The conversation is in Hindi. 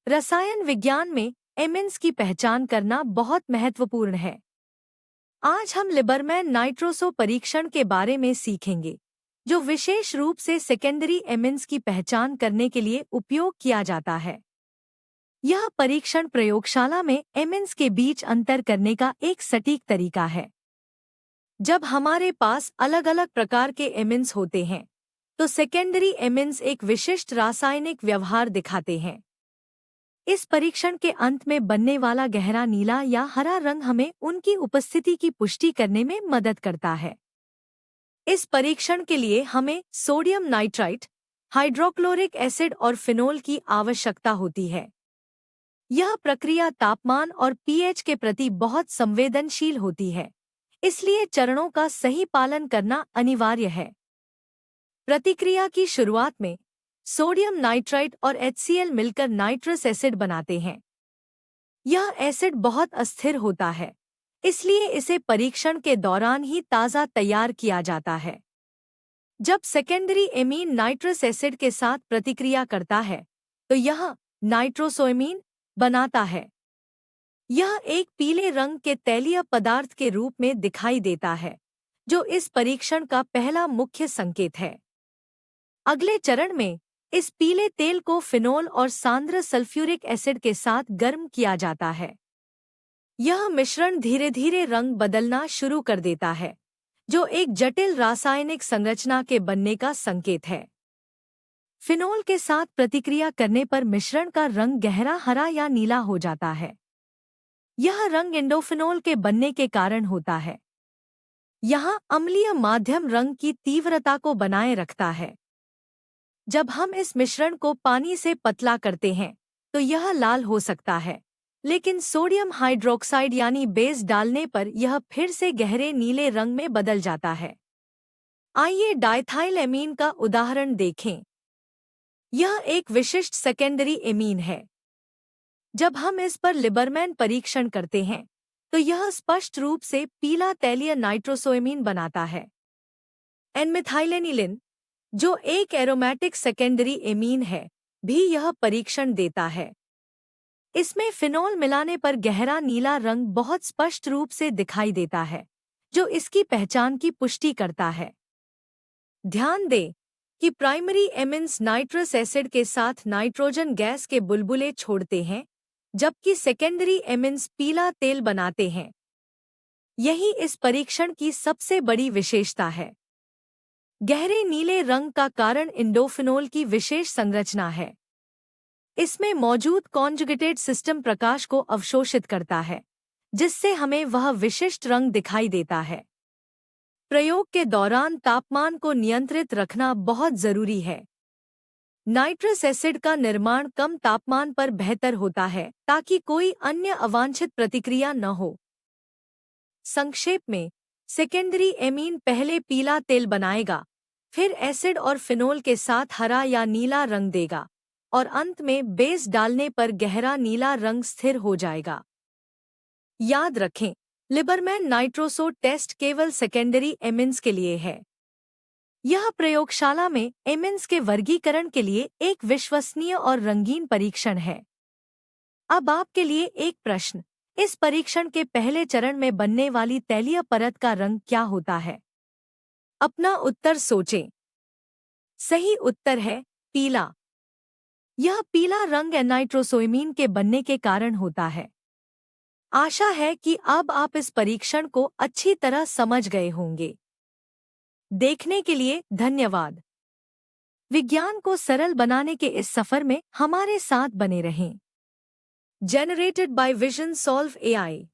रसायन विज्ञान में एमिन्स की पहचान करना बहुत महत्वपूर्ण है। आज हम लिबरमैन नाइट्रोसो परीक्षण के बारे में सीखेंगे, जो विशेष रूप से सेकेंडरी एमिन्स की पहचान करने के लिए उपयोग किया जाता है। यह परीक्षण प्रयोगशाला में एमिन्स के बीच अंतर करने का एक सटीक तरीका है। जब हमारे पास अलग अलग प्रकार के एमिन्स होते हैं, तो सेकेंडरी एमिन्स एक विशिष्ट रासायनिक व्यवहार दिखाते हैं। इस परीक्षण के अंत में बनने वाला गहरा नीला या हरा रंग हमें उनकी उपस्थिति की पुष्टि करने में मदद करता है। इस परीक्षण के लिए हमें सोडियम नाइट्राइट, हाइड्रोक्लोरिक एसिड और फिनोल की आवश्यकता होती है। यह प्रक्रिया तापमान और पीएच के प्रति बहुत संवेदनशील होती है, इसलिए चरणों का सही पालन करना अनिवार्य है। प्रतिक्रिया की शुरुआत में सोडियम नाइट्राइट और HCl मिलकर नाइट्रस एसिड बनाते हैं। यह एसिड बहुत अस्थिर होता है, इसलिए इसे परीक्षण के दौरान ही ताज़ा तैयार किया जाता है। जब सेकेंडरी एमीन नाइट्रस एसिड के साथ प्रतिक्रिया करता है, तो यह नाइट्रोसोएमीन बनाता है। यह एक पीले रंग के तैलीय पदार्थ के रूप में दिखाई देता है, जो इस परीक्षण का पहला मुख्य संकेत है। अगले चरण में इस पीले तेल को फिनोल और सांद्र सल्फ्यूरिक एसिड के साथ गर्म किया जाता है। यह मिश्रण धीरे धीरे रंग बदलना शुरू कर देता है, जो एक जटिल रासायनिक संरचना के बनने का संकेत है। फिनोल के साथ प्रतिक्रिया करने पर मिश्रण का रंग गहरा हरा या नीला हो जाता है। यह रंग इंडोफिनोल के बनने के कारण होता है। यहाँ अम्लीय माध्यम रंग की तीव्रता को बनाए रखता है। जब हम इस मिश्रण को पानी से पतला करते हैं, तो यह लाल हो सकता है, लेकिन सोडियम हाइड्रोक्साइड यानी बेस डालने पर यह फिर से गहरे नीले रंग में बदल जाता है। आइए डाइथाइल एमीन का उदाहरण देखें। यह एक विशिष्ट सेकेंडरी एमीन है। जब हम इस पर लिबरमैन परीक्षण करते हैं, तो यह स्पष्ट रूप से पीला तैलीय नाइट्रोसोएमीन बनाता है। एन-मिथाइलेनिलिन, जो एक एरोमेटिक सेकेंडरी एमीन है, भी यह परीक्षण देता है। इसमें फिनोल मिलाने पर गहरा नीला रंग बहुत स्पष्ट रूप से दिखाई देता है, जो इसकी पहचान की पुष्टि करता है। ध्यान दें कि प्राइमरी एमिन्स नाइट्रस एसिड के साथ नाइट्रोजन गैस के बुलबुले छोड़ते हैं, जबकि सेकेंडरी एमिन्स पीला तेल बनाते हैं। यही इस परीक्षण की सबसे बड़ी विशेषता है। गहरे नीले रंग का कारण इंडोफिनोल की विशेष संरचना है। इसमें मौजूद कॉन्जुगेटेड सिस्टम प्रकाश को अवशोषित करता है, जिससे हमें वह विशिष्ट रंग दिखाई देता है। प्रयोग के दौरान तापमान को नियंत्रित रखना बहुत जरूरी है। नाइट्रस एसिड का निर्माण कम तापमान पर बेहतर होता है, ताकि कोई अन्य अवांछित प्रतिक्रिया न हो। संक्षेप में, सेकेंडरी एमीन पहले पीला तेल बनाएगा, फिर एसिड और फिनोल के साथ हरा या नीला रंग देगा, और अंत में बेस डालने पर गहरा नीला रंग स्थिर हो जाएगा। याद रखें, लिबरमैन नाइट्रोसो टेस्ट केवल सेकेंडरी एमिन्स के लिए है। यह प्रयोगशाला में एमिन्स के वर्गीकरण के लिए एक विश्वसनीय और रंगीन परीक्षण है। अब आपके लिए एक प्रश्न, इस परीक्षण के पहले चरण में बनने वाली तैलीय परत का रंग क्या होता है? अपना उत्तर सोचें। सही उत्तर है पीला। यह पीला रंग नाइट्रोसोएमीन के बनने के कारण होता है। आशा है कि अब आप इस परीक्षण को अच्छी तरह समझ गए होंगे। देखने के लिए धन्यवाद। विज्ञान को सरल बनाने के इस सफर में हमारे साथ बने रहें। Generated by vision solve AI।